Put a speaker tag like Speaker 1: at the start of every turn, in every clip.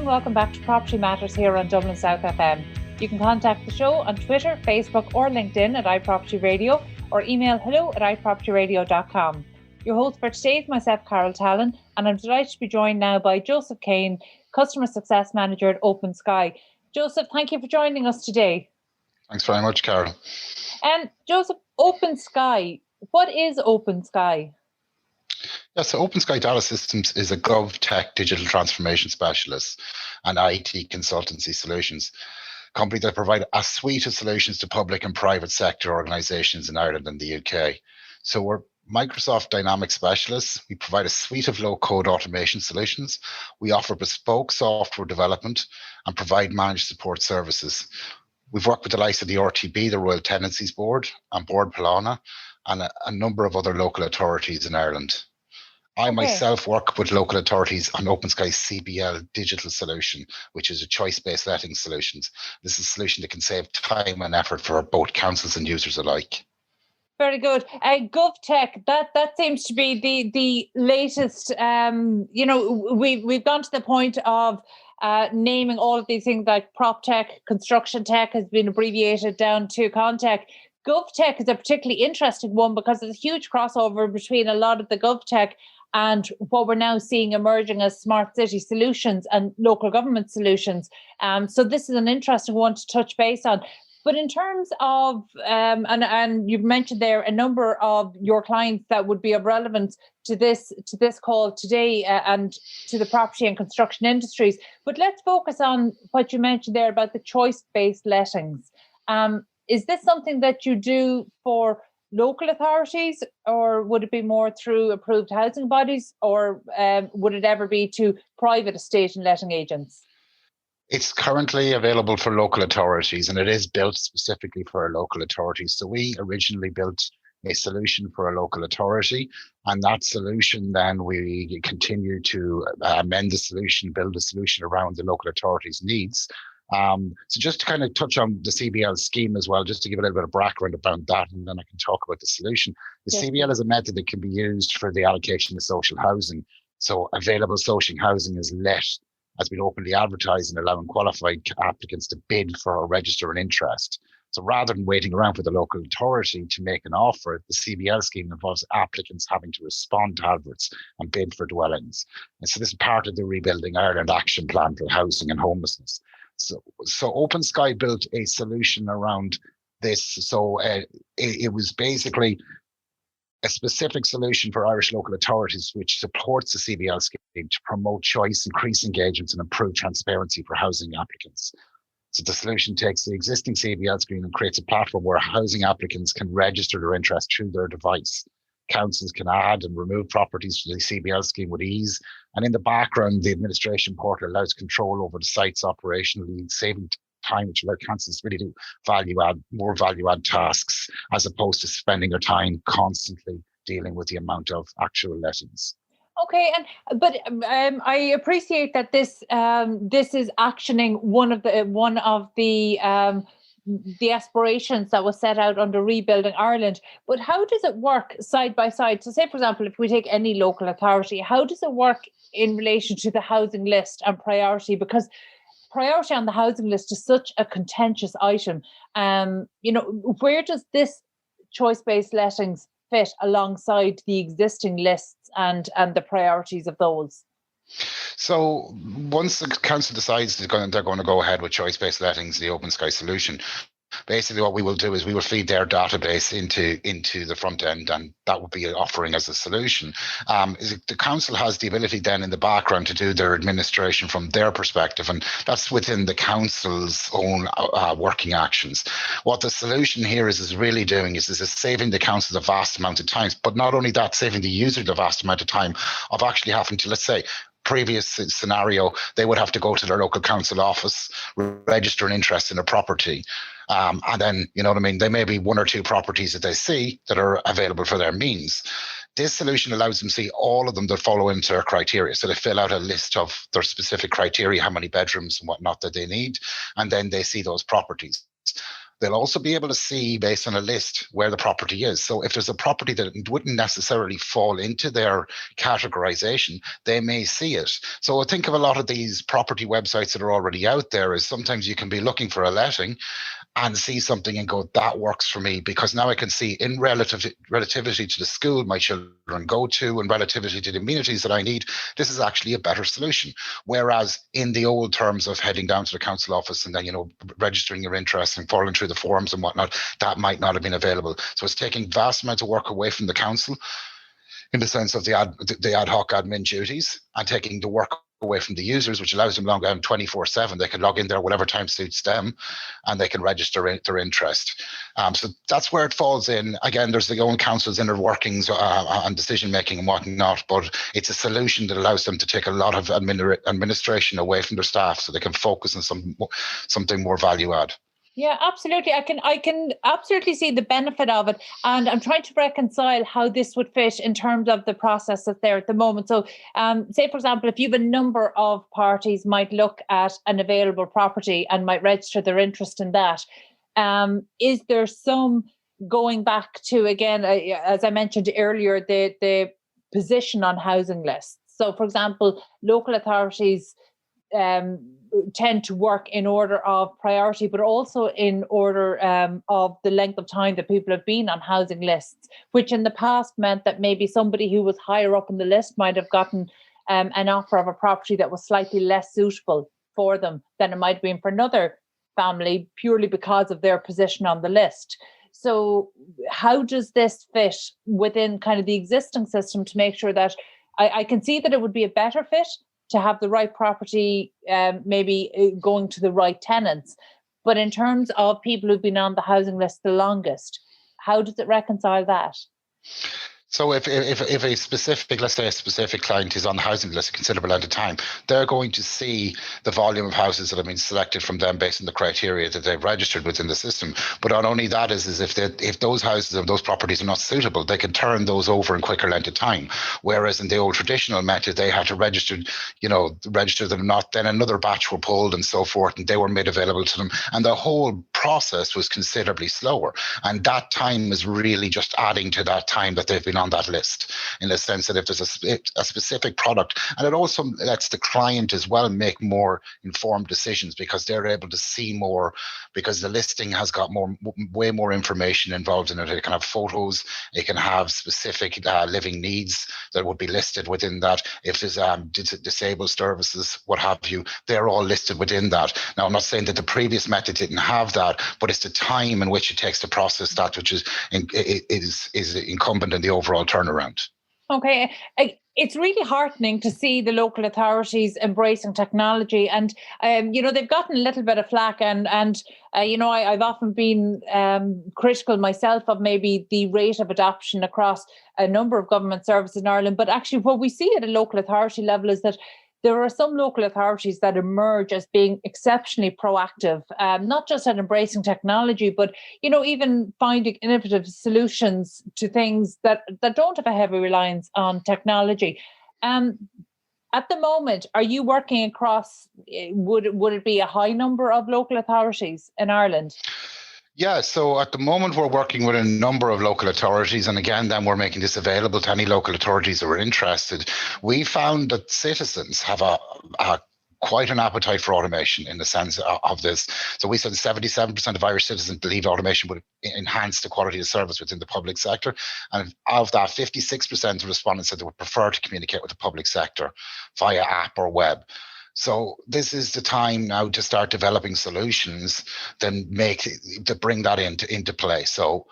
Speaker 1: welcome back to Property Matters here on Dublin South FM. You can contact the show on Twitter, Facebook or LinkedIn at iPropertyRadio or email hello@iPropertyRadio.com. Your host for today is myself, Carol Talon, and I'm delighted to be joined now by Joseph Kane, Customer Success Manager at Open Sky. Joseph, thank you for joining us today.
Speaker 2: Thanks very much, Carol.
Speaker 1: Joseph, Open Sky, what is Open Sky?
Speaker 2: So Open Sky Data Systems is a GovTech digital transformation specialist and IT consultancy solutions company that provide a suite of solutions to public and private sector organisations in Ireland and the UK. So we're Microsoft Dynamics specialists. We provide a suite of low-code automation solutions. We offer bespoke software development and provide managed support services. We've worked with the likes of the RTB, the Royal Tenancies Board, and Board Palana, and a number of other local authorities in Ireland. I myself work with local authorities on Open Sky's CBL digital solution, which is a choice-based letting solutions. This is a solution that can save time and effort for both councils and users alike.
Speaker 1: Very good. GovTech, that seems to be the latest. We've gone to the point of naming all of these things like PROPTECH, construction tech has been abbreviated down to ConTech. GovTech is a particularly interesting one because there's a huge crossover between a lot of the GovTech and what we're now seeing emerging as smart city solutions and local government solutions. So this is an interesting one to touch base on. But in terms of, and you've mentioned there a number of your clients that would be of relevance to this call today and to the property and construction industries. But let's focus on what you mentioned there about the choice-based lettings. Is this something that you do for local authorities, or would it be more through approved housing bodies, or would it ever be to private estate and letting agents?
Speaker 2: It's currently available for local authorities, and it is built specifically for local authorities. So we originally built a solution for a local authority, and that solution then we continue to amend the solution, build a solution around the local authority's needs. So just to kind of touch on the CBL scheme as well, just to give a little bit of background about that, and then I can talk about the solution. The CBL is a method that can be used for the allocation of social housing. So available social housing is let, has been openly advertised and allowing qualified applicants to bid for or register an interest. So rather than waiting around for the local authority to make an offer, the CBL scheme involves applicants having to respond to adverts and bid for dwellings. And so this is part of the Rebuilding Ireland Action Plan for Housing and Homelessness. So Open Sky built a solution around this. So it was basically a specific solution for Irish local authorities, which supports the CBL scheme to promote choice, increase engagements, and improve transparency for housing applicants. So the solution takes the existing CBL scheme and creates a platform where housing applicants can register their interest through their device. Councils can add and remove properties to the CBL scheme with ease. And in the background, the administration portal allows control over the site's operationally, saving time, which allows councils really do more value add tasks, as opposed to spending their time constantly dealing with the amount of actual lettings.
Speaker 1: Okay, but I appreciate that this is actioning one of the aspirations that was set out under Rebuilding Ireland. But how does it work side by side? So say, for example, if we take any local authority, how does it work in relation to the housing list and priority? Because priority on the housing list is such a contentious item. Where does this choice-based lettings fit alongside the existing lists and the priorities of those?
Speaker 2: So once the council decides they're going to go ahead with choice-based lettings, the Open Sky solution, basically what we will do is we will feed their database into the front end, and that will be an offering as a solution. The council has the ability then in the background to do their administration from their perspective, and that's within the council's own working actions. What the solution here is really doing is saving the council a vast amount of time, but not only that, saving the user the vast amount of time of actually having to, let's say, previous scenario, they would have to go to their local council office, register an interest in a property. And then, there may be one or two properties that they see that are available for their means. This solution allows them to see all of them that follow into their criteria. So they fill out a list of their specific criteria, how many bedrooms and whatnot that they need, and then they see those properties. They'll also be able to see based on a list where the property is. So if there's a property that wouldn't necessarily fall into their categorization, they may see it. So I think of a lot of these property websites that are already out there is sometimes you can be looking for a letting and see something and go, that works for me, because now I can see in relativity to the school my children go to and relativity to the amenities that I need, this is actually a better solution. Whereas in the old terms of heading down to the council office and then, registering your interest and following through the forms and whatnot, that might not have been available. So it's taking vast amounts of work away from the council in the sense of the ad hoc admin duties, and taking the work away from the users, which allows them to log on 24/7. They can log in there whatever time suits them, and they can register their interest. So that's where it falls in. Again, there's the own council's inner workings and decision making and whatnot, but it's a solution that allows them to take a lot of administration away from their staff, so they can focus on something more value add.
Speaker 1: Yeah, absolutely. I can absolutely see the benefit of it. And I'm trying to reconcile how this would fit in terms of the process that's there at the moment. So say, for example, if you have a number of parties might look at an available property and might register their interest in that. Is there some going back to, again, as I mentioned earlier, the position on housing lists? So, for example, local authorities tend to work in order of priority, but also in order of the length of time that people have been on housing lists, which in the past meant that maybe somebody who was higher up on the list might have gotten an offer of a property that was slightly less suitable for them than it might have been for another family, purely because of their position on the list. So how does this fit within kind of the existing system to make sure that I can see that it would be a better fit to have the right property, maybe going to the right tenants. But in terms of people who've been on the housing list the longest, how does it reconcile that?
Speaker 2: So if a specific, let's say a specific client is on the housing list a considerable length of time, they're going to see the volume of houses that have been selected from them based on the criteria that they've registered within the system. But not only that is if those houses or those properties are not suitable, they can turn those over in quicker length of time. Whereas in the old traditional method, they had to register them not, then another batch were pulled and so forth, and they were made available to them. And the whole process was considerably slower. And that time is really just adding to that time that they've been on that list, in the sense that if there's a specific product, and it also lets the client as well make more informed decisions, because they're able to see more, because the listing has got way more information involved in it. It can have photos, it can have specific living needs that would be listed within that. If there's disabled services, what have you, they're all listed within that. Now, I'm not saying that the previous method didn't have that, but it's the time in which it takes to process that which is incumbent in the overall turnaround. Okay.
Speaker 1: It's really heartening to see the local authorities embracing technology, and they've gotten a little bit of flack, and I've often been critical myself of maybe the rate of adoption across a number of government services in Ireland. But actually, what we see at a local authority level is that there are some local authorities that emerge as being exceptionally proactive, not just at embracing technology, but even finding innovative solutions to things that don't have a heavy reliance on technology. At the moment, are you working across? Would it be a high number of local authorities in Ireland?
Speaker 2: Yeah, so at the moment we're working with a number of local authorities, and again, then we're making this available to any local authorities that are interested. We found that citizens have quite an appetite for automation in the sense of this. So we said 77% of Irish citizens believe automation would enhance the quality of service within the public sector. And of that, 56% of respondents said they would prefer to communicate with the public sector via app or web. So this is the time now to start developing solutions to bring that into play. So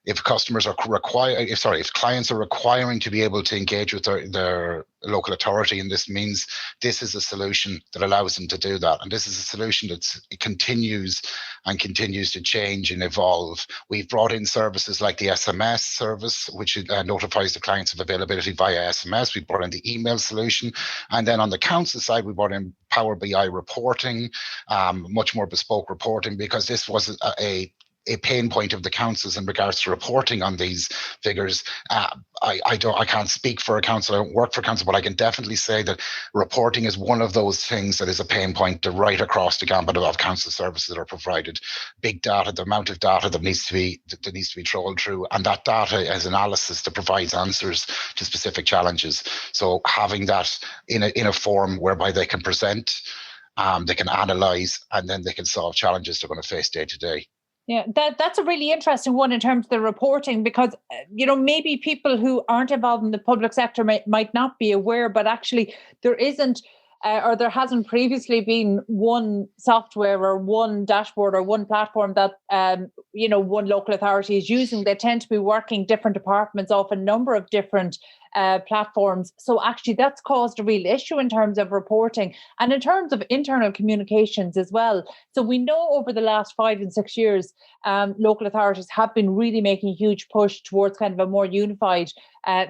Speaker 2: if customers are if clients are requiring to be able to engage with their local authority, and this means this is a solution that allows them to do that. And this is a solution that continues to change and evolve. We've brought in services like the SMS service, which notifies the clients of availability via SMS. We brought in the email solution. And then on the council side, we brought in Power BI reporting, much more bespoke reporting, because this was a pain point of the councils in regards to reporting on these figures. I can't speak for a council. I don't work for a council, but I can definitely say that reporting is one of those things that is a pain point right across the gambit of council services that are provided. Big data, the amount of data that needs to be trolled through, and that data as analysis that provides answers to specific challenges. So having that in a form whereby they can present, they can analyze, and then they can solve challenges they're going to face day to day.
Speaker 1: Yeah, that's a really interesting one in terms of the reporting, because, maybe people who aren't involved in the public sector might not be aware, but actually there isn't or there hasn't previously been one software or one dashboard or one platform that, one local authority is using. They tend to be working different departments off a number of different platforms. So actually that's caused a real issue in terms of reporting and in terms of internal communications as well. So we know over the last 5 and 6 years, local authorities have been really making a huge push towards kind of a more unified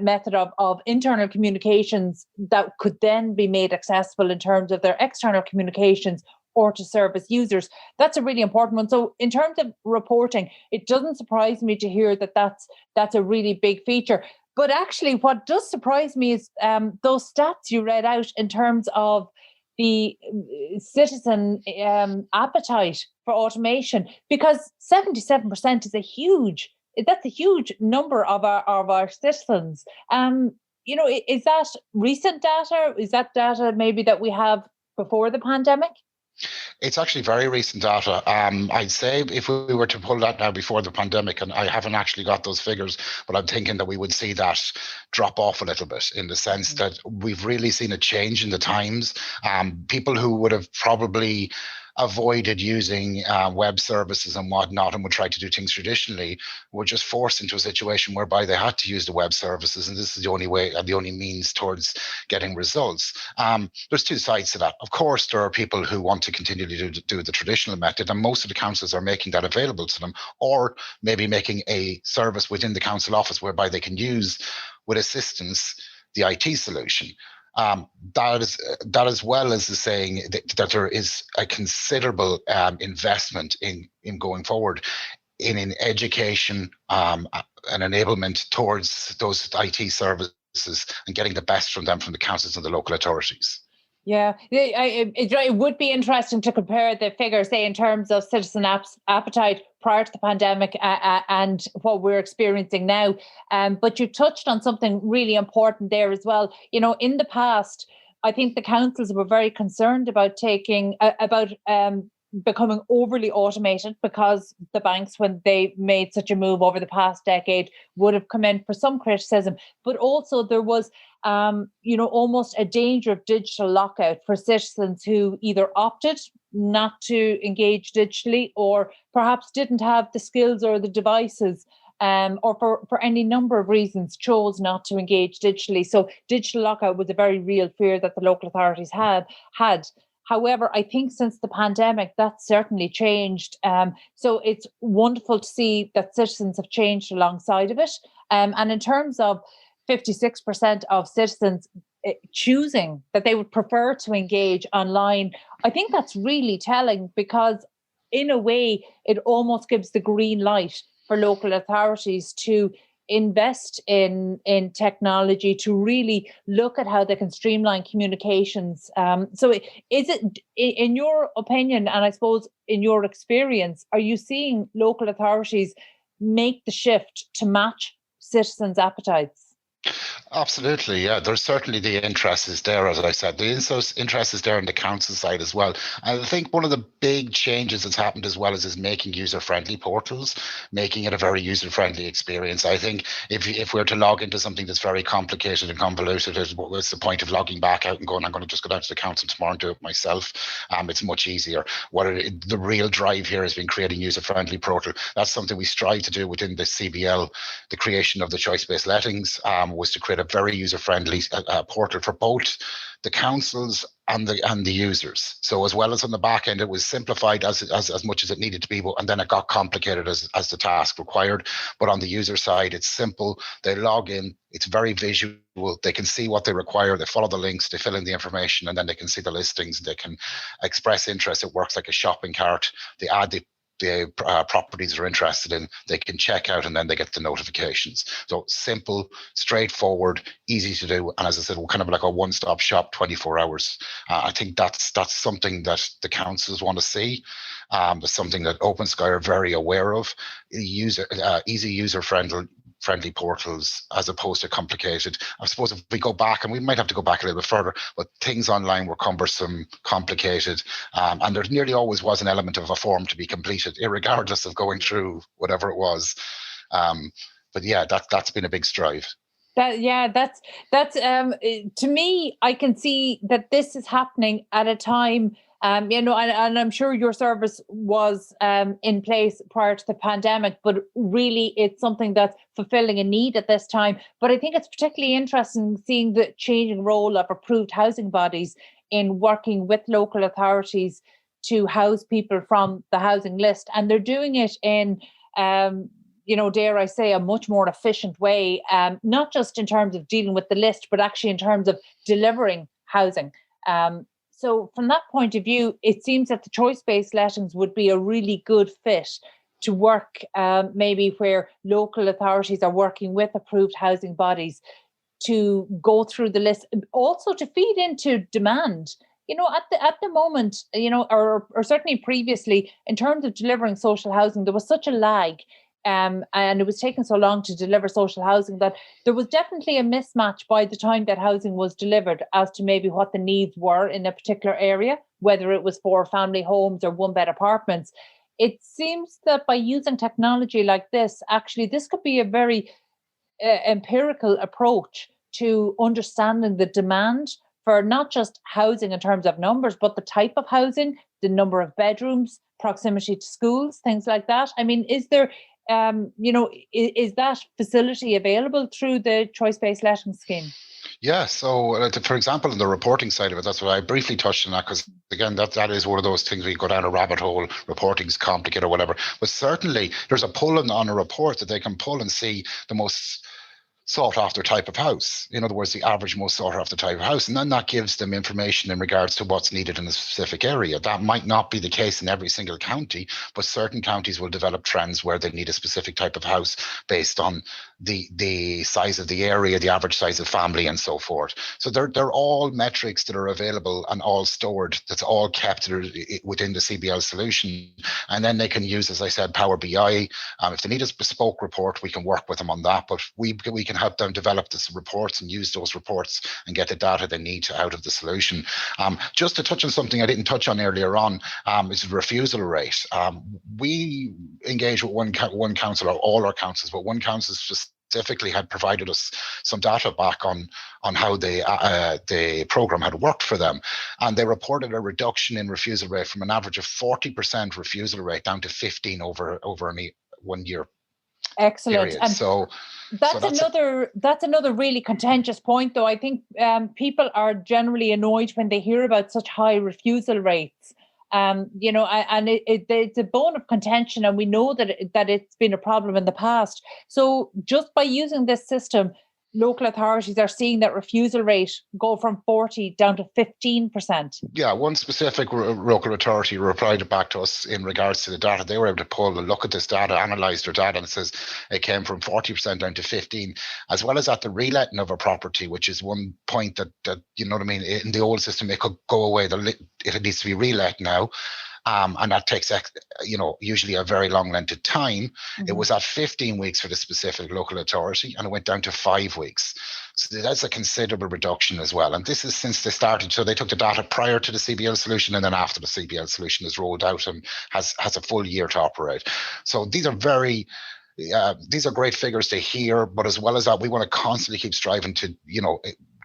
Speaker 1: method of internal communications that could then be made accessible in terms of their external communications or to service users. That's a really important one. So in terms of reporting, it doesn't surprise me to hear that that's a really big feature. But actually, what does surprise me is those stats you read out in terms of the citizen appetite for automation, because 77% is that's a huge number of our citizens. Is that recent data? Is that data maybe that we have before the pandemic?
Speaker 2: It's actually very recent data. I'd say if we were to pull that now before the pandemic, and I haven't actually got those figures, but I'm thinking that we would see that drop off a little bit in the sense that we've really seen a change in the times. People who would have probably avoided using web services and whatnot and would try to do things traditionally were just forced into a situation whereby they had to use the web services, and this is the only way and the only means towards getting results. There's two sides to that. Of course, there are people who want to continue to do the traditional method, and most of the councils are making that available to them, or maybe making a service within the council office whereby they can use, with assistance, the IT solution. That as well as the saying that there is a considerable investment in going forward in education and enablement towards those IT services and getting the best from them from the councils and the local authorities.
Speaker 1: Yeah, it would be interesting to compare the figures, say, in terms of citizen appetite prior to the pandemic and what we're experiencing now. But you touched on something really important there as well. In the past, I think the councils were very concerned about becoming overly automated, because the banks, when they made such a move over the past decade, would have come in for some criticism. But also there was almost a danger of digital lockout for citizens who either opted not to engage digitally or perhaps didn't have the skills or the devices, or for any number of reasons chose not to engage digitally. So digital lockout was a very real fear that the local authorities had. However, I think since the pandemic, that's certainly changed. So it's wonderful to see that citizens have changed alongside of it. And in terms of 56% of citizens choosing that they would prefer to engage online, I think that's really telling, because in a way, it almost gives the green light for local authorities to invest in technology, to really look at how they can streamline communications. So is it, in your opinion, and I suppose in your experience, are you seeing local authorities make the shift to match citizens' appetites?
Speaker 2: Absolutely, yeah. There's certainly the interest is there, as I said. The interest is there on the council side as well. And I think one of the big changes that's happened as well is making user-friendly portals, making it a very user-friendly experience. I think if we're to log into something that's very complicated and convoluted, what's the point of logging back out and going, I'm going to just go down to the council tomorrow and do it myself? It's much easier. The real drive here has been creating user-friendly portal. That's something we strive to do within the CBL. The creation of the choice-based lettings was to create a very user-friendly portal for both the councils and the users. So as well as on the back end, it was simplified as much as it needed to be, and then it got complicated as the task required. But on the user side, it's simple. They log in. It's very visual. They can see what they require. They follow the links. They fill in the information, and then they can see the listings. They can express interest. It works like a shopping cart. They add the the properties they're interested in, they can check out and then they get the notifications. So simple, straightforward, easy to do. And as I said, we're kind of like a one-stop shop, 24 hours. I think that's something that the councils want to see. That's something that Open Sky are very aware of. Easy user-friendly portals as opposed to complicated. I suppose if we go back, and we might have to go back a little bit further, but things online were cumbersome, complicated, and there nearly always was an element of a form to be completed, irregardless of going through whatever it was. But yeah, that's been a big strive.
Speaker 1: That's to me, I can see that this is happening at a time, and I'm sure your service was in place prior to the pandemic, but really it's something that's fulfilling a need at this time. But I think it's particularly interesting seeing the changing role of approved housing bodies in working with local authorities to house people from the housing list. And they're doing it in dare I say, a much more efficient way, not just in terms of dealing with the list, but actually in terms of delivering housing. So from that point of view, it seems that the choice-based lettings would be a really good fit to work maybe where local authorities are working with approved housing bodies to go through the list, also to feed into demand. At the moment, or certainly previously, in terms of delivering social housing, there was such a lag. And it was taking so long to deliver social housing that there was definitely a mismatch by the time that housing was delivered as to maybe what the needs were in a particular area, whether it was for family homes or one-bed apartments. It seems that by using technology like this, actually, this could be a very empirical approach to understanding the demand for not just housing in terms of numbers, but the type of housing, the number of bedrooms, proximity to schools, things like that. I mean, is there... is that facility available through the choice-based letting scheme?
Speaker 2: Yeah, so for example, in the reporting side of it, that's what I briefly touched on that, because again, that is one of those things where you go down a rabbit hole, reporting's complicated or whatever. But certainly there's a pull on a report that they can pull and see the most sought after type of house. In other words, the average most sought after type of house. And then that gives them information in regards to what's needed in a specific area. That might not be the case in every single county, but certain counties will develop trends where they need a specific type of house based on the size of the area, the average size of family, and so forth. So they're all metrics that are available and all stored. That's all kept within the CBL solution. And then they can use, as I said, Power BI. If they need a bespoke report, we can work with them on that. But we can help them develop these reports and use those reports and get the data they need out of the solution. Just to touch on something I didn't touch on earlier on, is the refusal rate. We engage with one council, or all our councils, but one council specifically had provided us some data back on how the program had worked for them, and they reported a reduction in refusal rate from an average of 40% refusal rate down to 15 over 1 year.
Speaker 1: Excellent.
Speaker 2: Period.
Speaker 1: And
Speaker 2: so
Speaker 1: that's another really contentious point, though. I think people are generally annoyed when they hear about such high refusal rates. And it's a bone of contention, and we know that it's been a problem in the past. So just by using this system, local authorities are seeing that refusal rate go from 40 down to 15%.
Speaker 2: Yeah, one specific local authority replied back to us in regards to the data. They were able to pull a look at this data, analyze their data, and it says it came from 40% down to 15, as well as at the reletting of a property, which is one point that you know what I mean, in the old system it could go away. It needs to be relet now. And that takes, usually a very long length of time. Mm-hmm. It was at 15 weeks for the specific local authority, and it went down to 5 weeks. So that's a considerable reduction as well. And this is since they started. So they took the data prior to the CBL solution and then after the CBL solution is rolled out and has a full year to operate. So these are great figures to hear, but as well as that, we want to constantly keep striving to,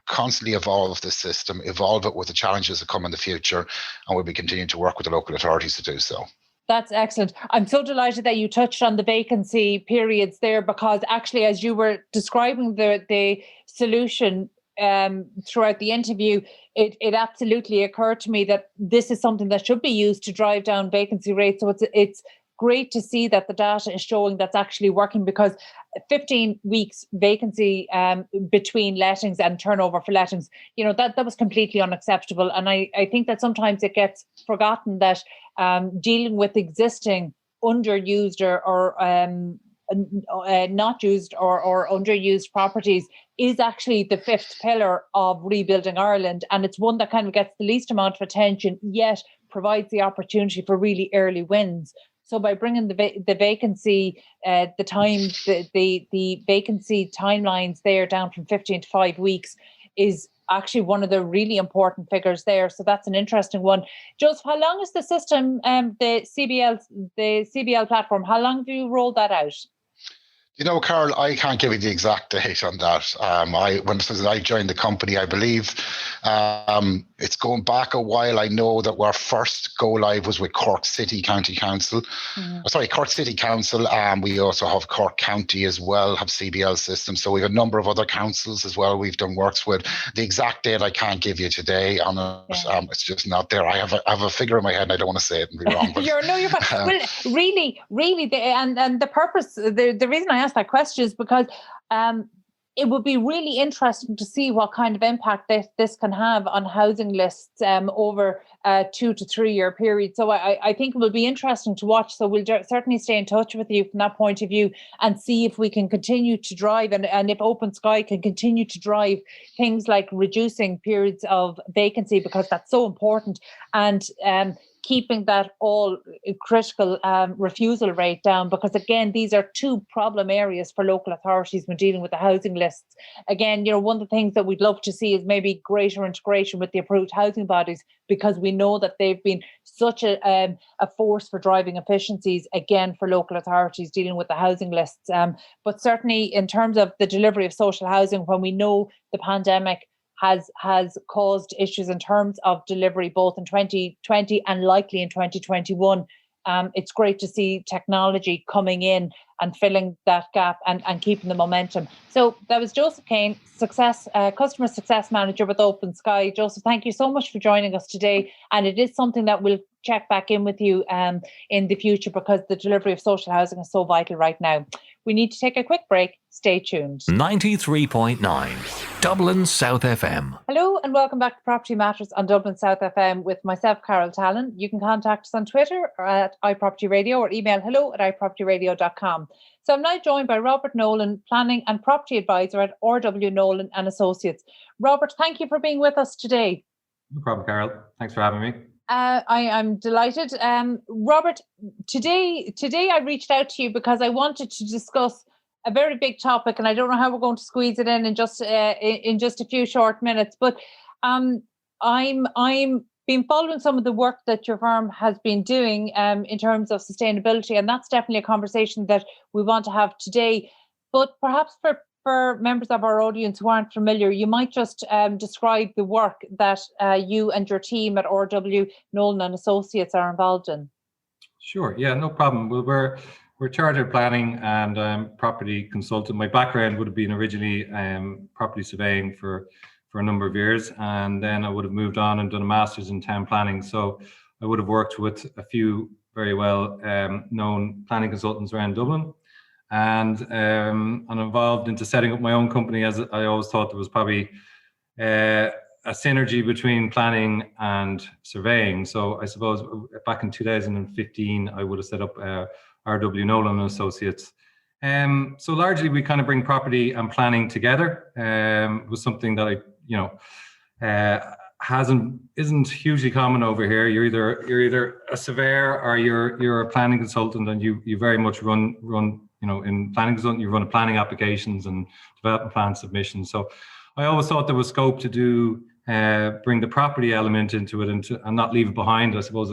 Speaker 2: constantly evolve the system, evolve it with the challenges that come in the future, and we'll be continuing to work with the local authorities to do so.
Speaker 1: That's excellent. I'm so delighted that you touched on the vacancy periods there, because actually, as you were describing the solution throughout the interview, it absolutely occurred to me that this is something that should be used to drive down vacancy rates. So it's great to see that the data is showing that's actually working, because 15 weeks vacancy between lettings and turnover for lettings, that was completely unacceptable. And I think that sometimes it gets forgotten that dealing with existing underused or not used or underused properties is actually the fifth pillar of Rebuilding Ireland, and it's one that kind of gets the least amount of attention, yet provides the opportunity for really early wins. So by bringing the vacancy, the vacancy timelines there down from 15 to 5 weeks is actually one of the really important figures there. So that's an interesting one. Joseph, how long is the system, the CBL platform, how long have you rolled that out?
Speaker 2: Carol, I can't give you the exact date on that. When I joined the company, I believe it's going back a while. I know that our first go live was with Cork City County Council. Cork City Council. We also have Cork County as well, have CBL systems. So we have a number of other councils as well we've done works with. The exact date I can't give you today on it. It's just not there. I have a figure in my head and I don't want to say it and be wrong. But,
Speaker 1: you're fine. Well, really, and the purpose, the reason I asked that question is because it would be really interesting to see what kind of impact this can have on housing lists over a 2 to 3 year period. So I think it will be interesting to watch. So we'll certainly stay in touch with you from that point of view and see if we can continue to drive and if Open Sky can continue to drive things like reducing periods of vacancy, because that's so important, and keeping that all critical refusal rate down, because again, these are two problem areas for local authorities when dealing with the housing lists. Again, one of the things that we'd love to see is maybe greater integration with the approved housing bodies, because we know that they've been such a force for driving efficiencies, again, for local authorities dealing with the housing lists. But certainly in terms of the delivery of social housing, when we know the pandemic has caused issues in terms of delivery, both in 2020 and likely in 2021. It's great to see technology coming in and filling that gap and keeping the momentum. So that was Joseph Kane, Customer Success Manager with Open Sky. Joseph, thank you so much for joining us today. And it is something that we'll check back in with you in the future, because the delivery of social housing is so vital right now. We need to take a quick break. Stay tuned.
Speaker 3: 93.9 Dublin South FM.
Speaker 1: Hello and welcome back to Property Matters on Dublin South FM with myself, Carol Tallon. You can contact us on Twitter or at iPropertyRadio, or email hello@iPropertyRadio.com. So I'm now joined by Robert Nowlan, Planning and Property Advisor at RW Nowlan and Associates. Robert, thank you for being with us today.
Speaker 4: No problem, Carol. Thanks for having me.
Speaker 1: I'm delighted. Robert, today I reached out to you because I wanted to discuss a very big topic, and I don't know how we're going to squeeze it in just a few short minutes. But I'm been following some of the work that your firm has been doing in terms of sustainability, and that's definitely a conversation that we want to have today. But perhaps for members of our audience who aren't familiar, you might just describe the work that you and your team at RW Nowlan and Associates are involved in.
Speaker 4: Sure, yeah, no problem. Well, we're chartered planning and property consultant. My background would have been originally property surveying for a number of years, and then I would have moved on and done a master's in town planning. So I would have worked with a few very well known planning consultants around Dublin. And I'm involved into setting up my own company, as I always thought there was probably a synergy between planning and surveying. So I suppose back in 2015, I would have set up RW Nowlan and Associates. So largely we kind of bring property and planning together. Was something that isn't hugely common over here. You're either a surveyor or you're a planning consultant, and you very much run. In planning consultant, you run planning applications and development plan submissions. So I always thought there was scope to bring the property element into it and not leave it behind. I suppose,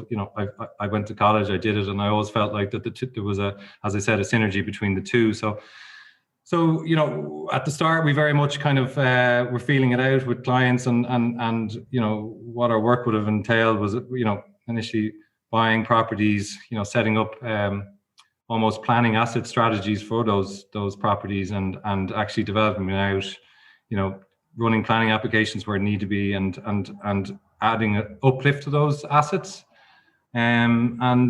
Speaker 4: I went to college, I did it, and I always felt like that there was as I said, a synergy between the two. So at the start, we very much kind of were feeling it out with clients, and what our work would have entailed was, initially buying properties, setting up almost planning asset strategies for those properties, and actually developing them out, running planning applications where it need to be, and adding an uplift to those assets. Our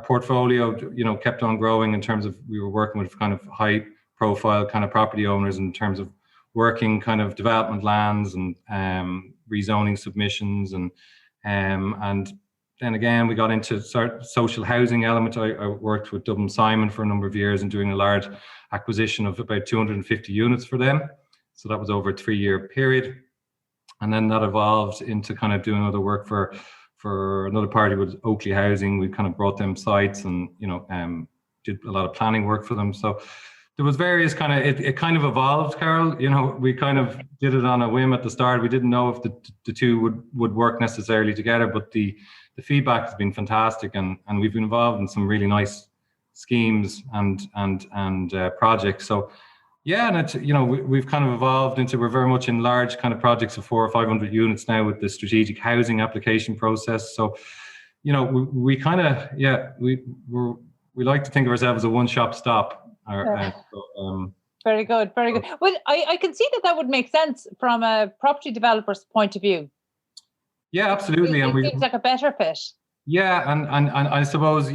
Speaker 4: portfolio, kept on growing in terms of, we were working with kind of high profile kind of property owners in terms of working kind of development lands and rezoning submissions and then again, we got into social housing element. I worked with Dublin Simon for a number of years and doing a large acquisition of about 250 units for them. So that was over a 3-year period. And then that evolved into kind of doing other work for another party with Oakley Housing. We kind of brought them sites and, did a lot of planning work for them. So there was various kind of, it kind of evolved, Carol. We kind of did it on a whim at the start. We didn't know if the two would work necessarily together, but the feedback has been fantastic, and we've been involved in some really nice schemes and projects. So yeah, and it's, we've kind of evolved into, we're very much in large kind of projects of 400 or 500 units now with the strategic housing application process. So, we kind of, we like to think of ourselves as a one-shop stop.
Speaker 1: Very good, very good. Well, I can see that would make sense from a property developer's point of view.
Speaker 4: Yeah, absolutely.
Speaker 1: It seems like a better fit.
Speaker 4: Yeah, and I suppose,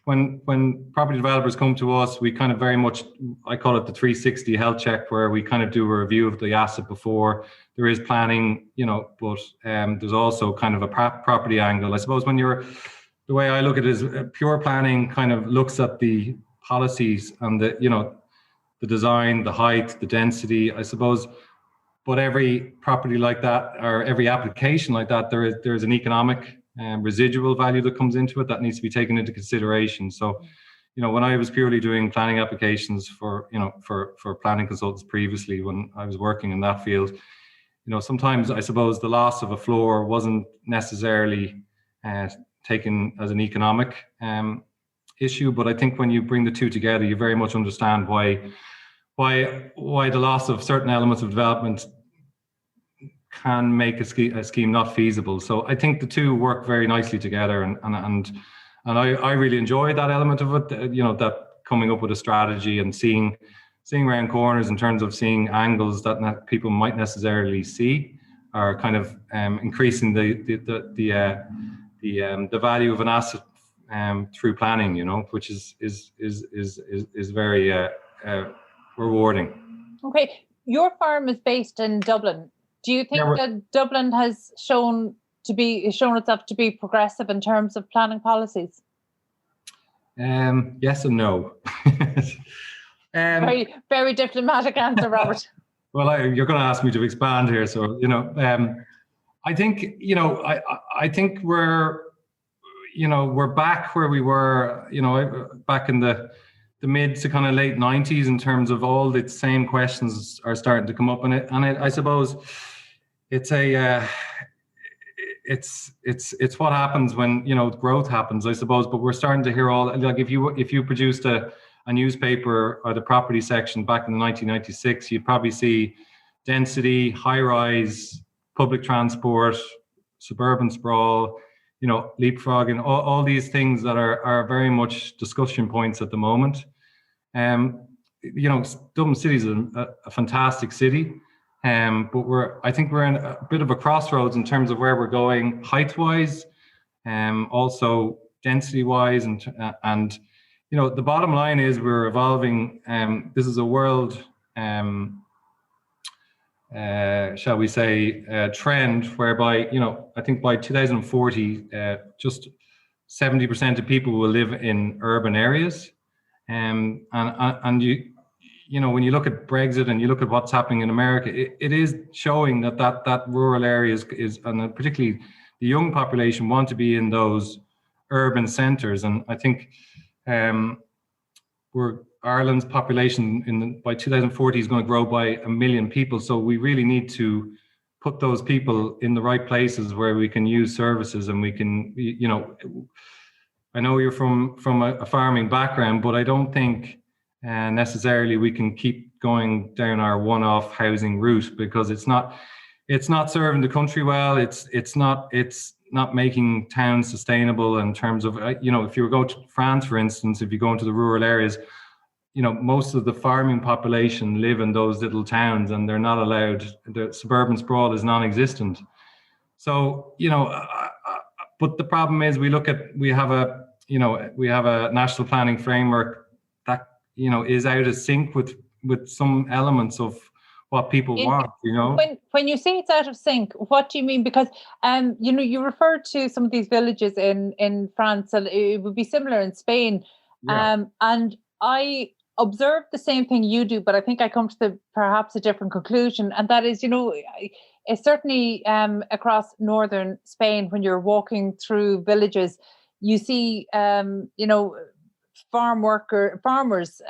Speaker 4: when property developers come to us, we kind of very much, I call it the 360 health check, where we kind of do a review of the asset before there is planning, but there's also kind of a property angle. I suppose the way I look at it is pure planning kind of looks at the policies and the design, the height, the density, I suppose. But every property like that, or every application like that, there is an economic residual value that comes into it that needs to be taken into consideration. So, when I was purely doing planning applications for planning consultants previously, when I was working in that field, sometimes I suppose the loss of a floor wasn't necessarily taken as an economic issue, but I think when you bring the two together, you very much understand why the loss of certain elements of development can make a scheme not feasible. So I think the two work very nicely together, and I really enjoy that element of it. That coming up with a strategy and seeing around corners in terms of seeing angles that people might necessarily see, are kind of increasing the value of an asset through planning. Which is very rewarding.
Speaker 1: Okay, your firm is based in Dublin. Do you think that Dublin has shown itself to be progressive in terms of planning policies?
Speaker 4: Yes and no.
Speaker 1: Very, very diplomatic answer, Robert.
Speaker 4: Well, you're going to ask me to expand here, so I think I think we're back where we were, back in the mid to kind of late 90s, in terms of all the same questions are starting to come up in it. And I suppose it's it's what happens when, growth happens, I suppose. But we're starting to hear all, like, if you produced a newspaper or the property section back in 1996, you'd probably see density, high rise, public transport, suburban sprawl, leapfrogging, all these things that are very much discussion points at the moment. Dublin City is a fantastic city, but I think we're in a bit of a crossroads in terms of where we're going height-wise, also density-wise, and the bottom line is we're evolving. This is a world, shall we say, trend whereby, I think by 2040, just 70% of people will live in urban areas. And when you look at Brexit and you look at what's happening in America, it is showing that rural areas and particularly the young population want to be in those urban centres. And I think Ireland's population by 2040 is going to grow by 1 million people. So we really need to put those people in the right places where we can use services, and we can, I know you're from a farming background, but I don't think necessarily we can keep going down our one-off housing route, because it's not serving the country well. It's not making towns sustainable in terms of, if you go to France, for instance, if you go into the rural areas, most of the farming population live in those little towns, and they're not allowed. The suburban sprawl is non-existent. So, but the problem is we have a national planning framework that, is out of sync with some elements of what people want, you know.
Speaker 1: When you say it's out of sync, what do you mean? Because you know, you referred to some of these villages in France, and it would be similar in Spain.
Speaker 4: Yeah.
Speaker 1: And I observe the same thing you do, but I think I come to perhaps a different conclusion, and that is, you know, it's certainly across northern Spain, when you're walking through villages, you see, you know, farmers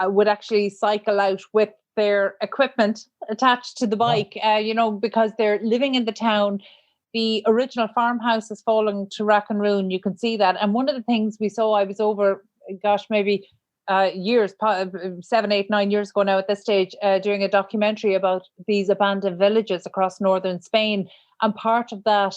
Speaker 1: would actually cycle out with their equipment attached to the bike, you know, because they're living in the town. The original farmhouse is falling to rack and ruin. You can see that. And one of the things we saw, I was over, maybe years, 7, 8, 9 years ago now at this stage, doing a documentary about these abandoned villages across northern Spain. And part of that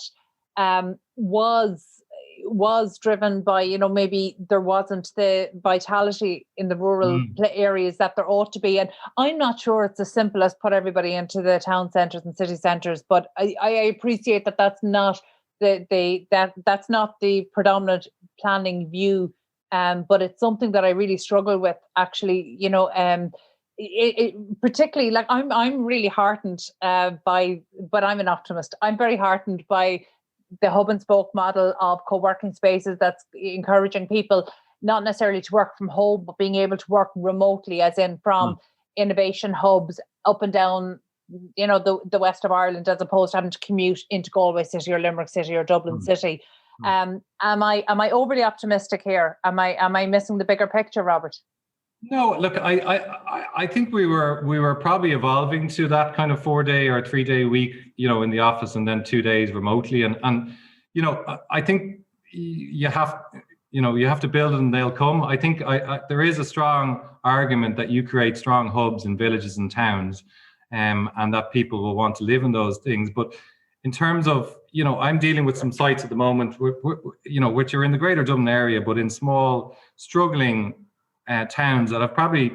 Speaker 1: was driven by, you know, maybe there wasn't the vitality in the rural areas that there ought to be. And I'm not sure it's as simple as put everybody into the town centres and city centres, but I appreciate that that's not that's not the predominant planning view. But it's something that I really struggle with, actually, you know, particularly, like, I'm really heartened by, but I'm an optimist. I'm very heartened by the hub and spoke model of co-working spaces that's encouraging people not necessarily to work from home, but being able to work remotely, as in from innovation hubs up and down, you know, the west of Ireland, as opposed to having to commute into Galway City or Limerick City or Dublin City. Am I overly optimistic here? Am I missing the bigger picture, Robert?
Speaker 4: No, look, I think we were probably evolving to that kind of 4-day or 3-day week, you know, in the office, and then 2 days remotely. And you know, I think you have to build it and they'll come. I think there is a strong argument that you create strong hubs in villages and towns, and that people will want to live in those things. But in terms of, you know, I'm dealing with some sites at the moment, you know, which are in the greater Dublin area, but in small, struggling towns that have probably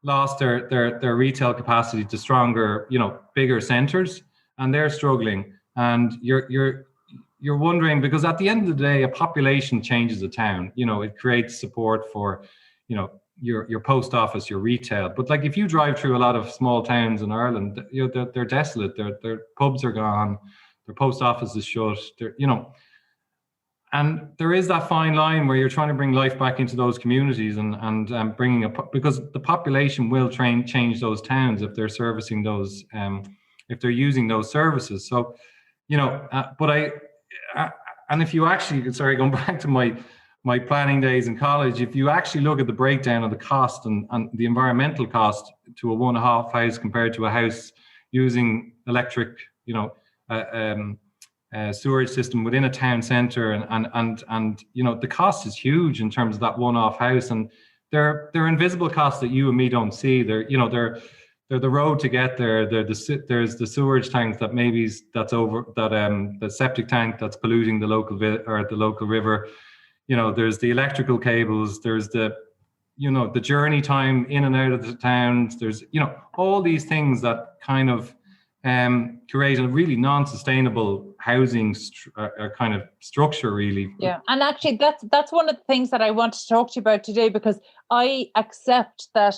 Speaker 4: lost their retail capacity to stronger, you know, bigger centres, and they're struggling. And you're wondering, because at the end of the day, a population changes a town. You know, it creates support for, you know, your post office, your retail. But like, if you drive through a lot of small towns in Ireland, you know, they're desolate. Their pubs are gone, their post office is shut. You know. And there is that fine line where you're trying to bring life back into those communities and bringing up, because the population will change those towns if they're servicing those, if they're using those services. So, you know, and if you actually, going back to my planning days in college, if you actually look at the breakdown of the cost and the environmental cost to a one-and-a-half house compared to a house using electric, you know, sewerage system within a town centre, and you know, the cost is huge in terms of that one-off house, and they're invisible costs that you and me don't see. They're the road to get there. There's the sewerage tank the septic tank that's polluting the local river. You know, there's the electrical cables. There's the journey time in and out of the towns. There's, you know, all these things that kind of create a really non-sustainable housing kind of structure, really.
Speaker 1: Yeah, and actually that's one of the things that I wanted to talk to you about today, because I accept that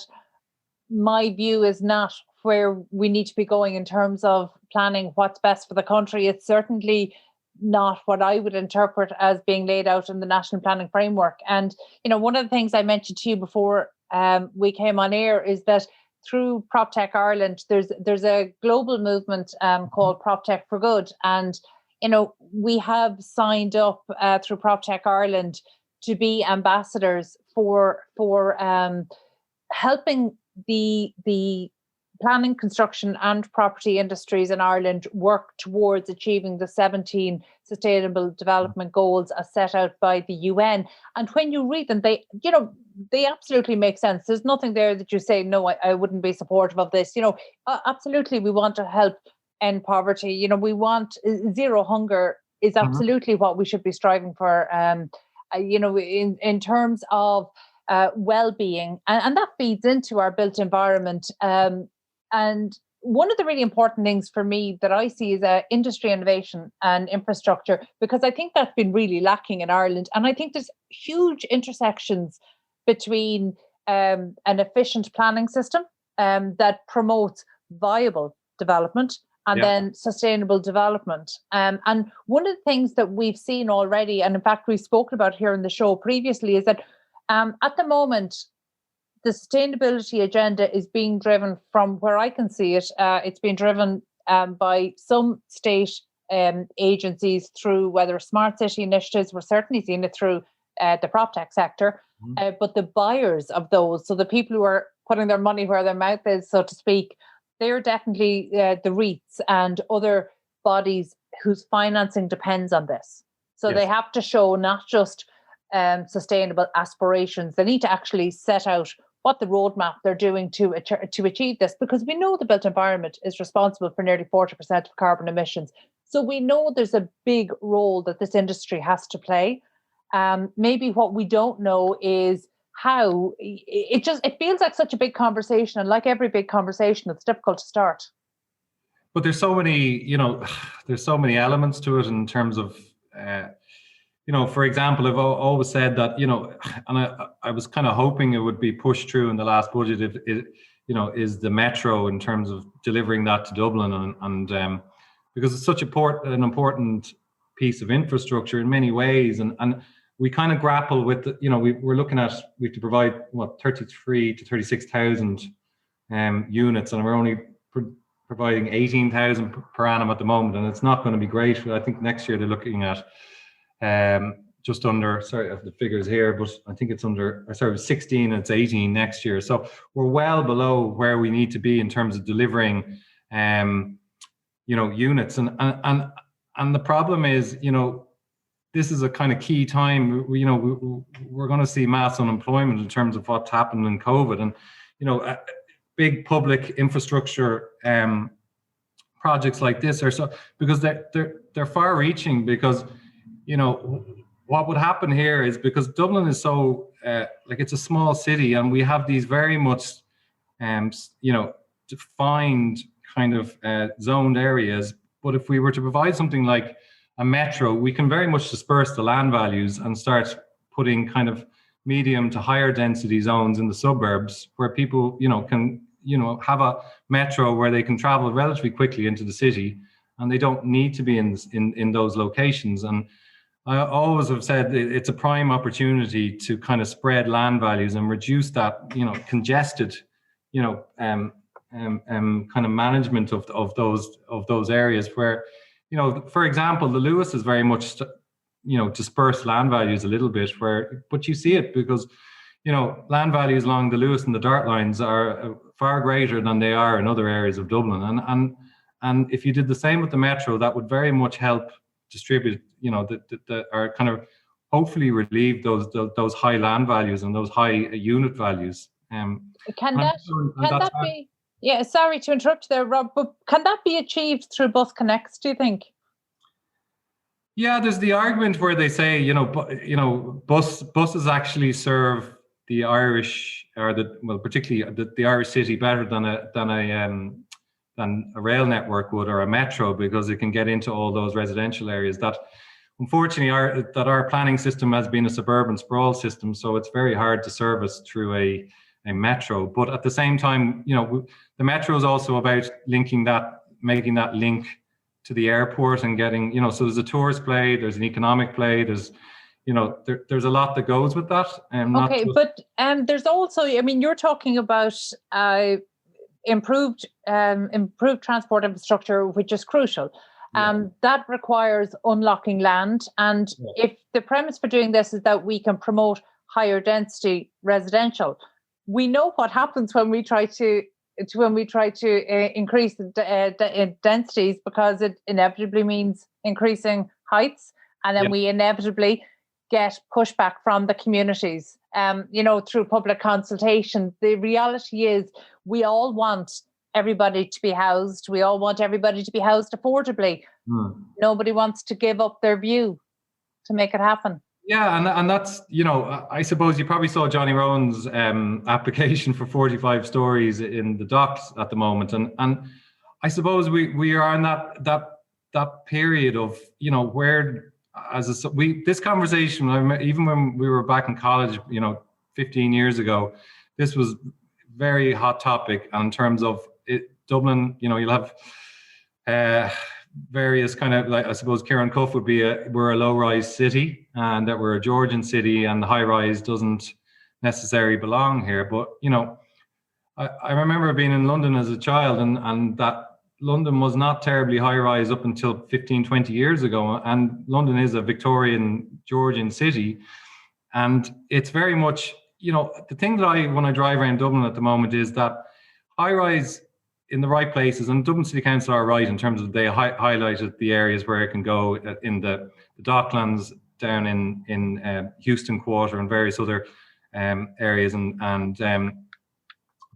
Speaker 1: my view is not where we need to be going in terms of planning what's best for the country. It's certainly not what I would interpret as being laid out in the National Planning Framework. And, you know, one of the things I mentioned to you before we came on air is that through PROPTECH Ireland, there's a global movement called PROPTECH for Good. And, you know, we have signed up through PROPTECH Ireland to be ambassadors for helping the planning, construction and property industries in Ireland work towards achieving the 17 Sustainable Development Goals as set out by the UN. And when you read them, they absolutely make sense. There's nothing there that you say, no, I wouldn't be supportive of this. You know, absolutely, we want to help end poverty. You know, we want zero hunger is absolutely what we should be striving for. You know, in terms of well-being, and that feeds into our built environment. And one of the really important things for me that I see is industry innovation and infrastructure, because I think that's been really lacking in Ireland. And I think there's huge intersections between an efficient planning system that promotes viable development and then sustainable development. And one of the things that we've seen already, and in fact we've spoken about here in the show previously, is that at the moment, the sustainability agenda is being driven from where I can see it. It's being driven by some state agencies through whether smart city initiatives. We're certainly seeing it through the PROPTECH sector, but the buyers of those, so the people who are putting their money where their mouth is, so to speak, they're definitely the REITs and other bodies whose financing depends on this. So they have to show not just sustainable aspirations, they need to actually set out what the roadmap they're doing to achieve this, because we know the built environment is responsible for nearly 40% of carbon emissions. So we know there's a big role that this industry has to play. Maybe what we don't know is how it feels like such a big conversation, and like every big conversation, it's difficult to start.
Speaker 4: But there's so many, there's so many elements to it in terms of, for example, I've always said that, and I was kind of hoping it would be pushed through in the last budget, is the metro in terms of delivering that to Dublin, and because it's such an important piece of infrastructure in many ways, and we kind of grapple with, we're looking at, we have to provide 33 to 36,000 units, and we're only providing 18,000 per annum at the moment, and it's not going to be great. I think next year they're looking at just under, sorry, I have the figures here, but I think it's under, 16 and it's 18 next year. So we're well below where we need to be in terms of delivering, units. And the problem is, this is a kind of key time. We're going to see mass unemployment in terms of what's happened in COVID, and big public infrastructure projects like this are so, because they're far-reaching, because what would happen here is, because Dublin is so it's a small city, and we have these very much defined kind of zoned areas. But if we were to provide something like a metro, we can very much disperse the land values and start putting kind of medium to higher density zones in the suburbs, where people can have a metro where they can travel relatively quickly into the city, and they don't need to be in those locations. And I always have said it's a prime opportunity to kind of spread land values and reduce that congested kind of management of those areas where, for example, the Lewis is very much, dispersed land values a little bit, but you see it because, land values along the Lewis and the Dart lines are far greater than they are in other areas of Dublin. And if you did the same with the metro, that would very much help distribute, or kind of hopefully relieve those high land values and those high unit values.
Speaker 1: Can that be? Yeah, sorry to interrupt there, Rob, but can that be achieved through bus connects, do you think?
Speaker 4: Yeah, there's the argument where they say, buses actually serve the Irish, or particularly the Irish city better than a rail network would, or a metro, because it can get into all those residential areas that, unfortunately, our planning system has been a suburban sprawl system, so it's very hard to service through a metro. But at the same time, the metro is also about making that link to the airport and getting, so there's a tourist play, there's an economic play, there's a lot that goes with that.
Speaker 1: But there's also, you're talking about improved transport infrastructure, which is crucial. That requires unlocking land. And if the premise for doing this is that we can promote higher density residential, we know what happens when we try to increase the densities, because it inevitably means increasing heights, and then we inevitably get pushback from the communities. Through public consultation. The reality is, we all want everybody to be housed. We all want everybody to be housed affordably. Nobody wants to give up their view to make it happen.
Speaker 4: Yeah, and that's, I suppose you probably saw Johnny Rowan's application for 45 stories in the docks at the moment, and I suppose we are in that period of, where this conversation, even when we were back in college, 15 years ago, this was very hot topic in terms of it. Dublin, you'll have various kind of, like, I suppose Cian Cuff would be we're a low-rise city, and that we're a Georgian city, and the high-rise doesn't necessarily belong here. But I remember being in London as a child, and that London was not terribly high-rise up until 15, 20 years ago, and London is a Victorian Georgian city, and it's very much, the thing that when I drive around Dublin at the moment is that high-rise in the right places, and Dublin City Council are right in terms of they highlighted the areas where it can go in the Docklands, down in Houston Quarter, and various other areas,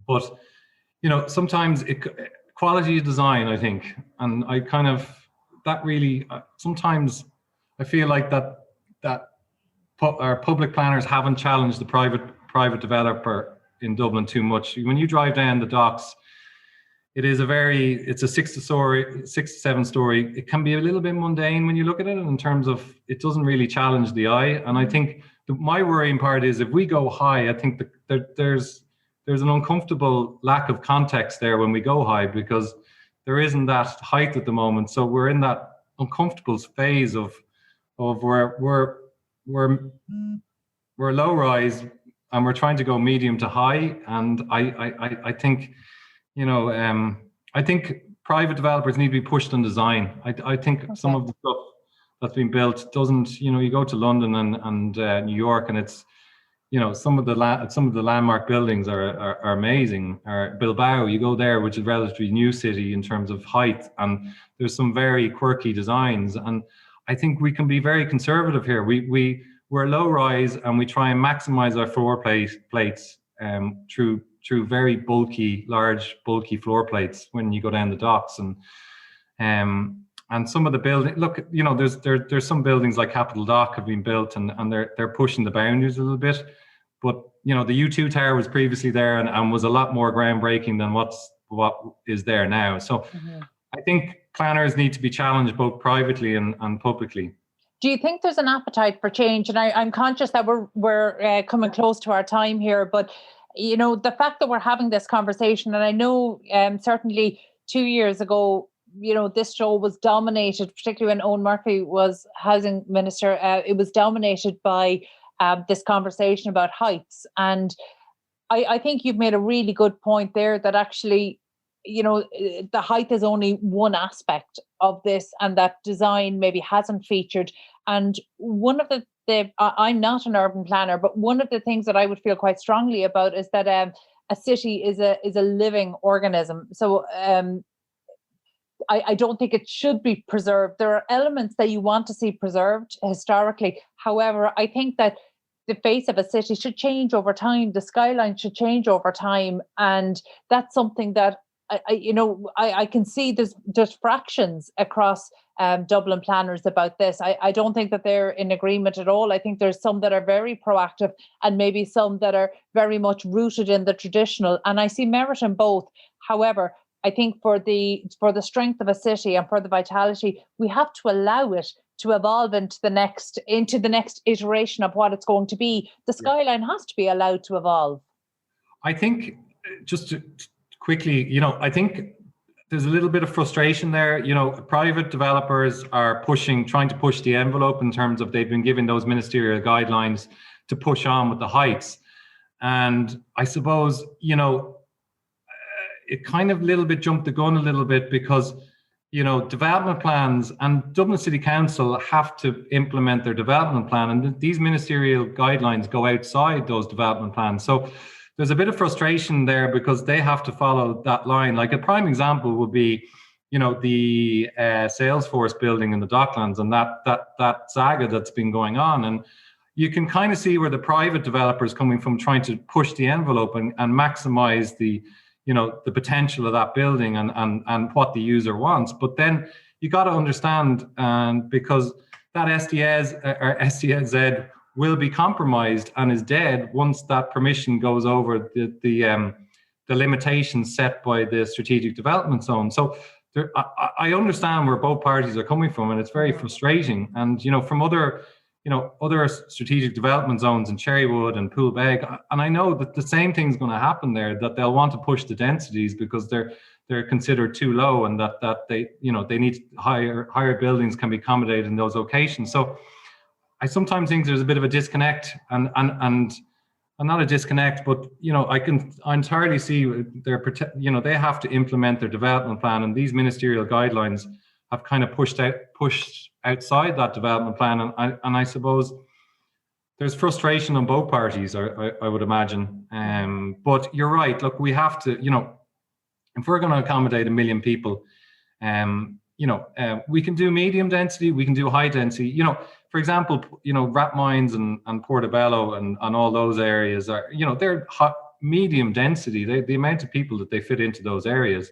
Speaker 4: but sometimes quality of design, I think, and I kind of that really sometimes I feel like that our public planners haven't challenged the private developer in Dublin too much. When you drive down the docks, it's a 6 to 7 story. It can be a little bit mundane when you look at it in terms of it doesn't really challenge the eye. And I think my worrying part is if we go high, I think there's an uncomfortable lack of context there when we go high, because there isn't that height at the moment. So we're in that uncomfortable phase of where we're low rise and we're trying to go medium to high. And I think, I think private developers need to be pushed on design. I think some of the stuff that's been built doesn't, you go to London and New York, and it's, some of the landmark buildings are amazing. Or Bilbao, you go there, which is a relatively new city in terms of height, and there's some very quirky designs. And I think we can be very conservative here. We're low rise, and we try and maximize our floor plates through very large bulky floor plates when you go down the docks. And some of the building, look, there's some buildings like Capitol Dock have been built, and they're pushing the boundaries a little bit. But the U2 tower was previously there and was a lot more groundbreaking than what is there now. So I think planners need to be challenged both privately and publicly.
Speaker 1: Do you think there's an appetite for change? And I'm conscious that we're coming close to our time here, but the fact that we're having this conversation, and I know certainly 2 years ago, this show was dominated, particularly when Owen Murphy was housing minister, it was dominated by this conversation about heights. And I think you've made a really good point there that actually, the height is only one aspect of this, and that design maybe hasn't featured. And one of the I'm not an urban planner, but one of the things that I would feel quite strongly about is that a city is a living organism. So I don't think it should be preserved. There are elements that you want to see preserved historically. However, I think that the face of a city should change over time. The skyline should change over time. And that's something that I can see there's fractions across Dublin planners about this. I don't think that they're in agreement at all. I think there's some that are very proactive and maybe some that are very much rooted in the traditional. And I see merit in both. However, I think for the strength of a city and for the vitality, we have to allow it to evolve into the next iteration of what it's going to be. The skyline has to be allowed to evolve.
Speaker 4: I think just to quickly, I think there's a little bit of frustration there. Private developers are trying to push the envelope in terms of they've been given those ministerial guidelines to push on with the heights. And I suppose, it kind of a little bit jumped the gun a little bit, because, development plans and Dublin City Council have to implement their development plan. And these ministerial guidelines go outside those development plans. So there's a bit of frustration there because they have to follow that line. Like a prime example would be, the Salesforce building in the Docklands and that saga that's been going on. And you can kind of see where the private developers coming from trying to push the envelope and maximize the potential of that building and what the user wants. But then you got to understand, because that SDZ will be compromised and is dead once that permission goes over the limitations set by the strategic development zone. So I understand where both parties are coming from, and it's very frustrating. And from other strategic development zones in Cherrywood and Poolbeg, and I know that the same thing's going to happen there, that they'll want to push the densities because they're they're considered too low, and that they they need higher buildings can be accommodated in those locations. So I sometimes think there's a bit of a disconnect, and not a disconnect, but I entirely see they have to implement their development plan, and these ministerial guidelines have kind of pushed outside that development plan, and I suppose there's frustration on both parties, I would imagine. But you're right. Look, we have to, if we're going to accommodate 1 million people, we can do medium density, we can do high density. For example, Rathmines and Portobello and all those areas are, they're medium density. The amount of people that they fit into those areas.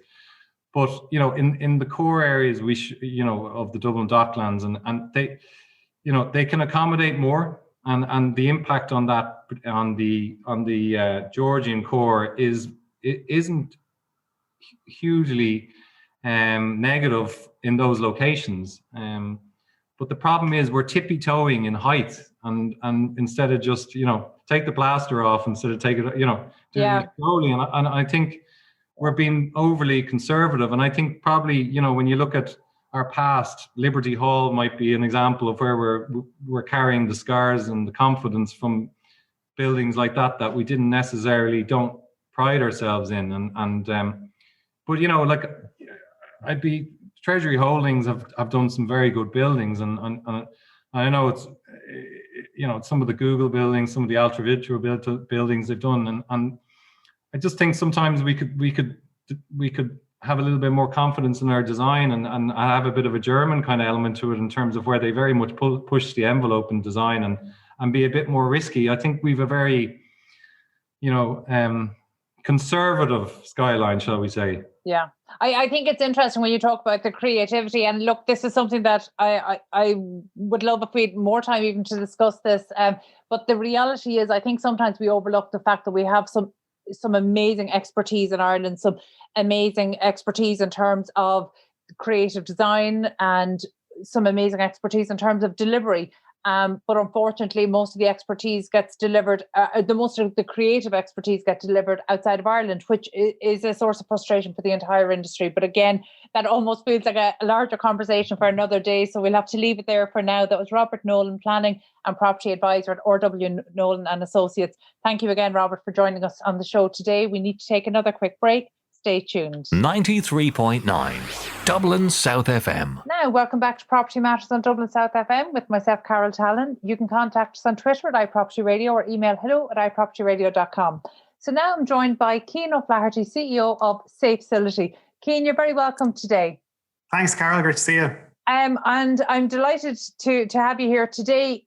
Speaker 4: But in the core areas, of the Dublin Docklands, and they can accommodate more. And the impact on that on the Georgian core isn't hugely negative in those locations. But the problem is we're tippy-toeing in height, and instead of just take the plaster off, instead of take it doing it slowly. And I think we're being overly conservative. And I think probably when you look at our past, Liberty Hall might be an example of where we're carrying the scars and the confidence from buildings like that we didn't necessarily don't pride ourselves in. But I'd be Treasury Holdings have done some very good buildings, and I know it's some of the Google buildings, some of the Altra Vitro buildings they've done, and I just think sometimes we could have a little bit more confidence in our design, and have a bit of a German kind of element to it in terms of where they very much push the envelope in design and be a bit more risky. I think we've a very, conservative skyline, shall we say.
Speaker 1: Yeah. I think it's interesting when you talk about the creativity, and look, this is something that I would love if we had more time even to discuss this. But the reality is, I think sometimes we overlook the fact that we have some amazing expertise in Ireland, some amazing expertise in terms of creative design, and some amazing expertise in terms of delivery. But unfortunately, most of the expertise gets delivered, most of the creative expertise gets delivered outside of Ireland, which is a source of frustration for the entire industry. But again, that almost feels like a larger conversation for another day. So we'll have to leave it there for now. That was Robert Nowlan, Planning and Property Advisor at RW Nowlan and Associates. Thank you again, Robert, for joining us on the show today. We need to take another quick break. Stay tuned.
Speaker 3: 93.9 Dublin South FM.
Speaker 1: Now, welcome back to Property Matters on Dublin South FM with myself, Carol Talon. You can contact us on Twitter at iPropertyRadio or email hello@iPropertyRadio.com. So now I'm joined by Cian O'Flaherty, CEO of Safecility. Cian, you're very welcome today.
Speaker 5: Thanks, Carol. Great to see you.
Speaker 1: And I'm delighted to have you here today.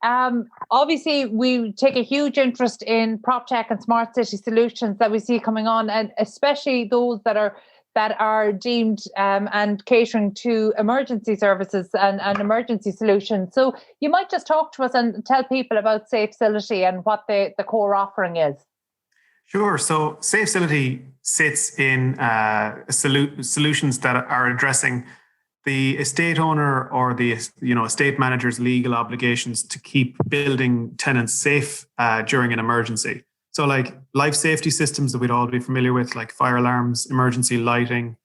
Speaker 1: Obviously, we take a huge interest in PropTech and smart city solutions that we see coming on, and especially those that are deemed and catering to emergency services and emergency solutions. So you might just talk to us and tell people about Safecility and what the core offering is.
Speaker 5: Sure. So Safecility sits in solutions that are addressing the estate owner or the estate manager's legal obligations to keep building tenants safe during an emergency. So like life safety systems that we'd all be familiar with, like fire alarms, emergency lighting,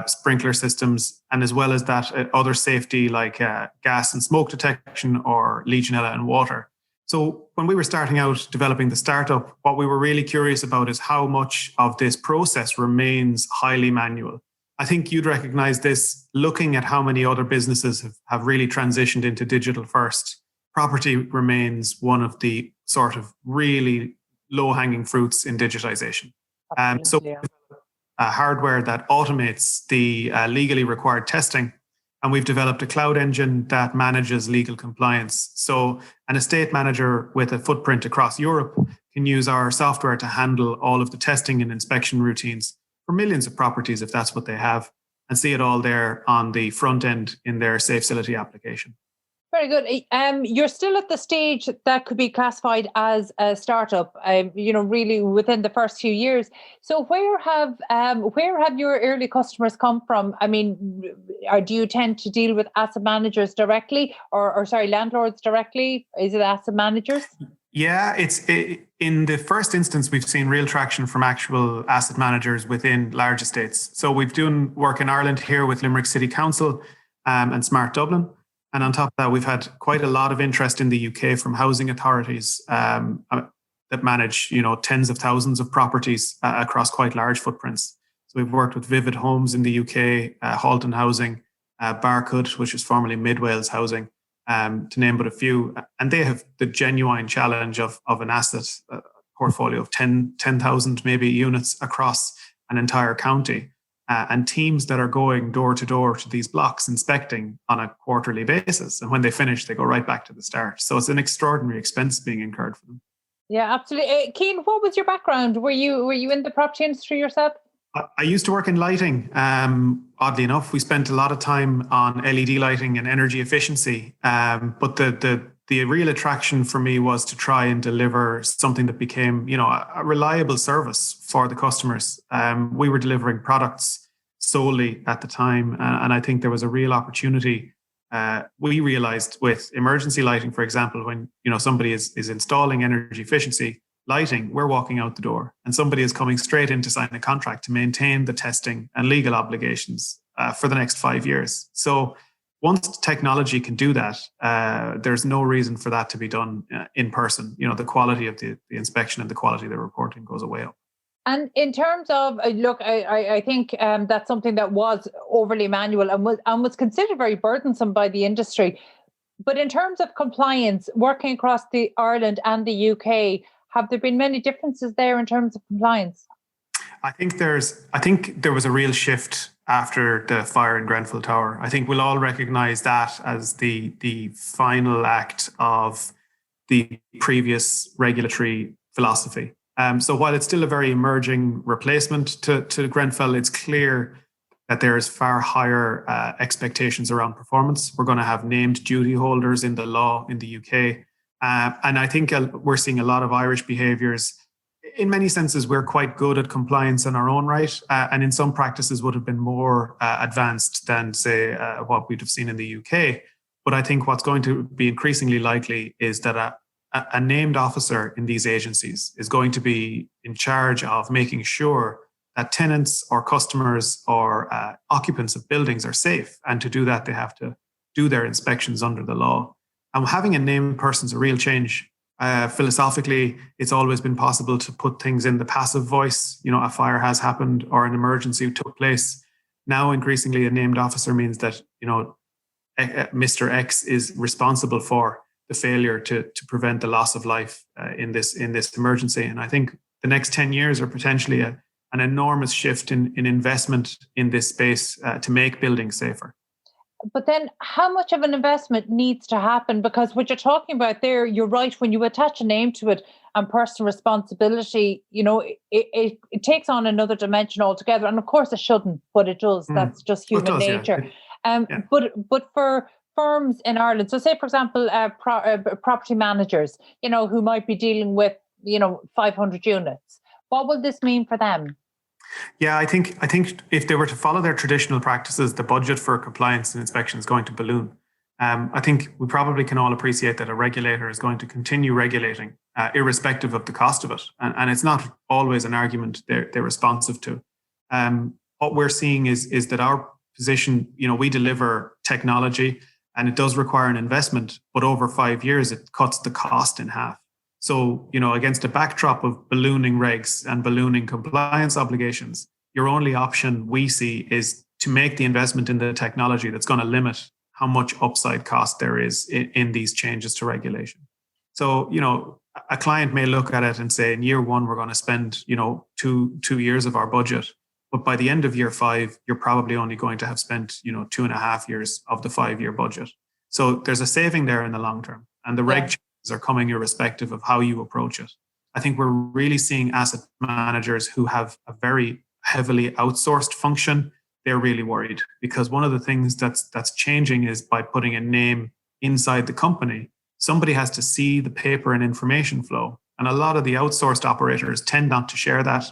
Speaker 5: sprinkler systems, and as well as that, other safety like gas and smoke detection or Legionella in water. So when we were starting out developing the startup, what we were really curious about is how much of this process remains highly manual. I think you'd recognize this looking at how many other businesses have really transitioned into digital first. Property remains one of the sort of really low-hanging fruits in digitization. So hardware that automates the legally required testing, and we've developed a cloud engine that manages legal compliance. So an estate manager with a footprint across Europe can use our software to handle all of the testing and inspection routines for millions of properties if that's what they have, and see it all there on the front end in their Safecility application.
Speaker 1: Very good. You're still at the stage that could be classified as a startup, really within the first few years. So where have your early customers come from? I mean, do you tend to deal with asset managers directly or landlords directly? Is it asset managers?
Speaker 5: Yeah, in the first instance, we've seen real traction from actual asset managers within large estates. So we've done work in Ireland here with Limerick City Council and Smart Dublin. And on top of that, we've had quite a lot of interest in the UK from housing authorities that manage, tens of thousands of properties across quite large footprints. So we've worked with Vivid Homes in the UK, Halton Housing, Barcud, which is formerly Mid Wales Housing, to name but a few. And they have the genuine challenge of an asset portfolio of 10,000 maybe units across an entire county, and teams that are going door to door to these blocks inspecting on a quarterly basis. And when they finish, they go right back to the start. So it's an extraordinary expense being incurred for them.
Speaker 1: Yeah, absolutely. Cian, what was your background? Were you in the property industry yourself?
Speaker 5: I used to work in lighting. Oddly enough, we spent a lot of time on LED lighting and energy efficiency. But the real attraction for me was to try and deliver something that became, a reliable service for the customers. We were delivering products solely at the time, and I think there was a real opportunity. We realized with emergency lighting, for example, when somebody is installing energy efficiency lighting, we're walking out the door and somebody is coming straight in to sign a contract to maintain the testing and legal obligations for the next 5 years. So once technology can do that, there's no reason for that to be done in person. The quality of the inspection and the quality of the reporting goes way up.
Speaker 1: And in terms of, look, I think that's something that was overly manual and was considered very burdensome by the industry. But in terms of compliance, working across the Ireland and the UK, have there been many differences there in terms of compliance?
Speaker 5: I think there was a real shift after the fire in Grenfell Tower. I think we'll all recognise that as the final act of the previous regulatory philosophy. So while it's still a very emerging replacement to Grenfell, it's clear that there is far higher expectations around performance. We're going to have named duty holders in the law in the UK. And I think we're seeing a lot of Irish behaviours. In many senses, we're quite good at compliance in our own right, and in some practices would have been more advanced than, say, what we'd have seen in the UK. But I think what's going to be increasingly likely is that a named officer in these agencies is going to be in charge of making sure that tenants or customers or occupants of buildings are safe. And to do that, they have to do their inspections under the law. And having a named person is a real change. Philosophically, it's always been possible to put things in the passive voice. A fire has happened or an emergency took place. Now, increasingly, a named officer means that, Mr. X is responsible for the failure to prevent the loss of life in this emergency. And I think the next 10 years are potentially an enormous shift in investment in this space to make buildings safer.
Speaker 1: But then how much of an investment needs to happen? Because what you're talking about there, you're right, when you attach a name to it and personal responsibility, it takes on another dimension altogether. And of course it shouldn't, but it does. That's just human nature. Yeah. But for firms in Ireland, so say, for example, property managers, who might be dealing with, 500 units, what will this mean for them?
Speaker 5: Yeah, I think if they were to follow their traditional practices, the budget for compliance and inspection is going to balloon. I think we probably can all appreciate that a regulator is going to continue regulating, irrespective of the cost of it. And it's not always an argument they're responsive to. What we're seeing is that our position, we deliver technology and it does require an investment, but over 5 years, it cuts the cost in half. So, against a backdrop of ballooning regs and ballooning compliance obligations, your only option we see is to make the investment in the technology that's going to limit how much upside cost there is in these changes to regulation. So, a client may look at it and say, in year one, we're going to spend, 2 years of our budget. But by the end of year 5, you're probably only going to have spent, 2.5 years of the 5-year budget. So there's a saving there in the long term. And the reg are coming irrespective of how you approach it. I think we're really seeing asset managers who have a very heavily outsourced function. They're really worried because one of the things that's changing is by putting a name inside the company, somebody has to see the paper and information flow. And a lot of the outsourced operators tend not to share that.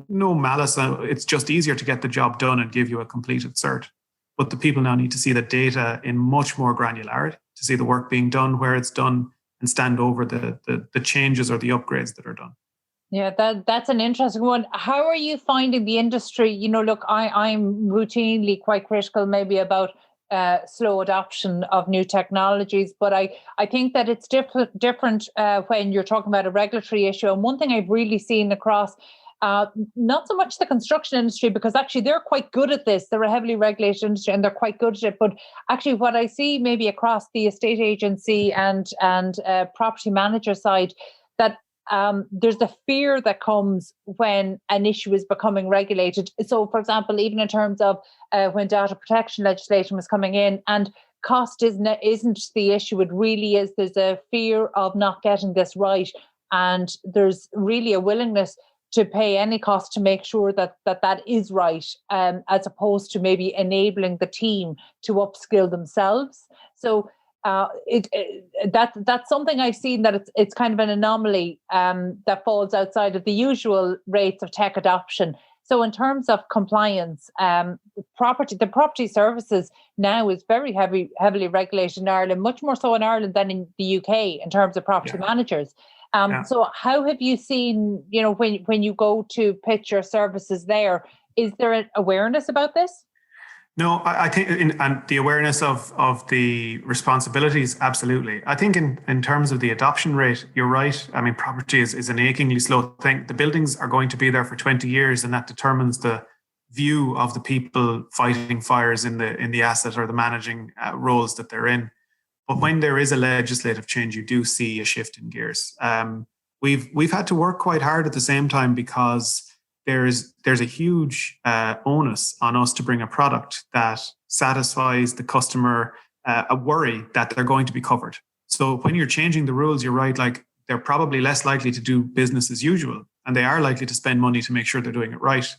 Speaker 5: No malice, it's just easier to get the job done and give you a completed cert. But the people now need to see the data in much more granularity, to see the work being done, where it's done, and stand over the changes or the upgrades that are done.
Speaker 1: Yeah, that's an interesting one. How are you finding the industry? Look, I'm routinely quite critical maybe about slow adoption of new technologies, but I think that it's different when you're talking about a regulatory issue. And one thing I've really seen across, not so much the construction industry, because actually they're quite good at this. They're a heavily regulated industry and they're quite good at it. But actually what I see maybe across the estate agency and property manager side, that there's a fear that comes when an issue is becoming regulated. So, for example, even in terms of when data protection legislation was coming in, and cost isn't the issue, it really is. There's a fear of not getting this right, and there's really a willingness to pay any cost to make sure that is right, as opposed to maybe enabling the team to upskill themselves. So that's something I've seen, that it's kind of an anomaly that falls outside of the usual rates of tech adoption. So in terms of compliance, the property services now is very heavily regulated in Ireland, much more so in Ireland than in the UK in terms of property managers. So how have you seen, when you go to pitch your services there, is there an awareness about this?
Speaker 5: No, I think, and the awareness of the responsibilities, absolutely. I think in terms of the adoption rate, you're right. I mean, property is an achingly slow thing. The buildings are going to be there for 20 years, and that determines the view of the people fighting fires in the asset or the managing roles that they're in. But when there is a legislative change, you do see a shift in gears. We've had to work quite hard at the same time, because there's a huge onus on us to bring a product that satisfies the customer, a worry that they're going to be covered. So when you're changing the rules, you're right, like they're probably less likely to do business as usual, and they are likely to spend money to make sure they're doing it right.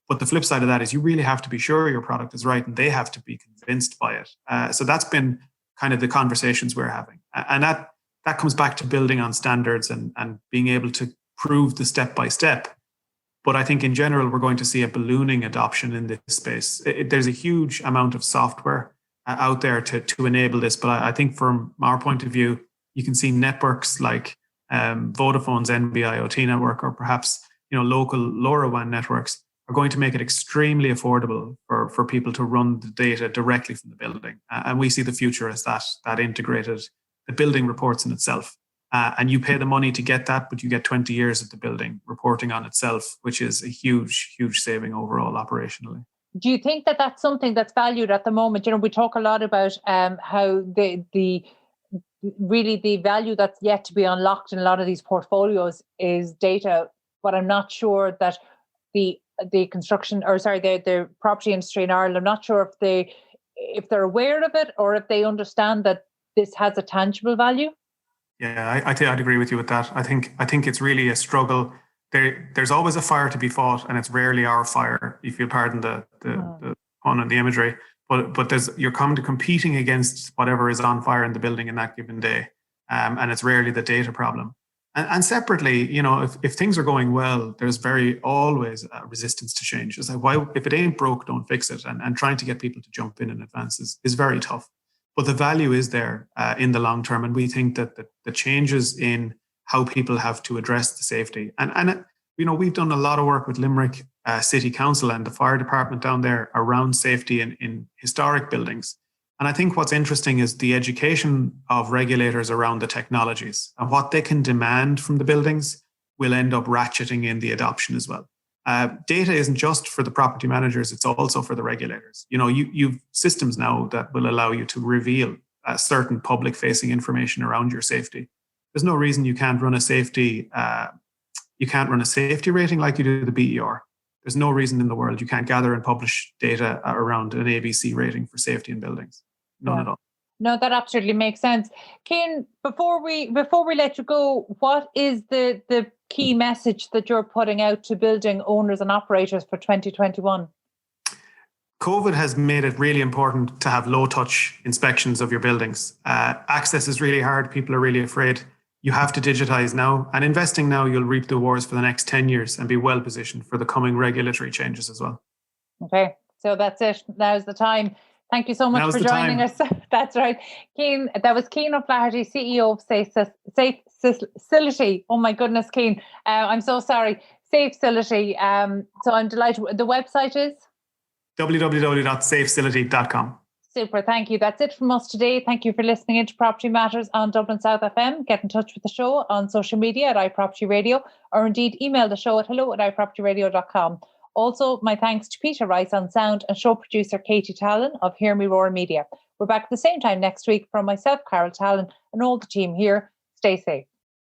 Speaker 5: But the flip side of that is you really have to be sure your product is right, and they have to be convinced by it. So that's been kind of the conversations we're having. And that comes back to building on standards and being able to prove the step-by-step. But I think in general, we're going to see a ballooning adoption in this space. There's a huge amount of software out there to enable this. But I think from our point of view, you can see networks like Vodafone's NB-IoT network, or perhaps local LoRaWAN networks, are going to make it extremely affordable for people to run the data directly from the building. And we see the future as that integrated. The building reports in itself. And you pay the money to get that, but you get 20 years of the building reporting on itself, which is a huge, huge saving overall operationally.
Speaker 1: Do you think that that's something that's valued at the moment? We talk a lot about how the value that's yet to be unlocked in a lot of these portfolios is data, but I'm not sure that the property industry in Ireland, I'm not sure if they're aware of it, or if they understand that this has a tangible value.
Speaker 5: Yeah, I'd agree with you with that. I think it's really a struggle. There's always a fire to be fought, and it's rarely our fire, if you'll pardon the pun and the imagery. But you're competing against whatever is on fire in the building in that given day, and it's rarely the data problem. And separately, if things are going well, there's always resistance to change. It's like, if it ain't broke, don't fix it. And trying to get people to jump in advance is very tough. But the value is there in the long term. And we think that the changes in how people have to address the safety. And we've done a lot of work with Limerick City Council and the fire department down there around safety in historic buildings. And I think what's interesting is the education of regulators around the technologies and what they can demand from the buildings will end up ratcheting in the adoption as well. Data isn't just for the property managers, it's also for the regulators. You've systems now that will allow you to reveal certain public facing information around your safety. There's no reason you can't run a safety rating like you do the BER. There's no reason in the world you can't gather and publish data around an ABC rating for safety in buildings. None at all.
Speaker 1: No, that absolutely makes sense. Kane, before we let you go, what is the key message that you're putting out to building owners and operators for 2021?
Speaker 5: COVID has made it really important to have low-touch inspections of your buildings. Access is really hard. People are really afraid. You have to digitize now, and investing now, you'll reap the rewards for the next 10 years and be well positioned for the coming regulatory changes as well.
Speaker 1: Okay, so that's it. Now's the time. Thank you so much for joining us. That's right. Cian, that was Kane O'Flaherty, CEO of Safecility. Oh my goodness, Cian. I'm so sorry. Safecility. So I'm delighted. The website is?
Speaker 5: www.safecility.com.
Speaker 1: Super, thank you. That's it from us today. Thank you for listening into Property Matters on Dublin South FM. Get in touch with the show on social media at iPropertyRadio, or indeed email the show at hello@iPropertyRadio.com. Also, my thanks to Peter Rice on sound and show producer Katie Talon of Hear Me Roar Media. We're back at the same time next week. From myself, Carol Talon, and all the team here, stay safe.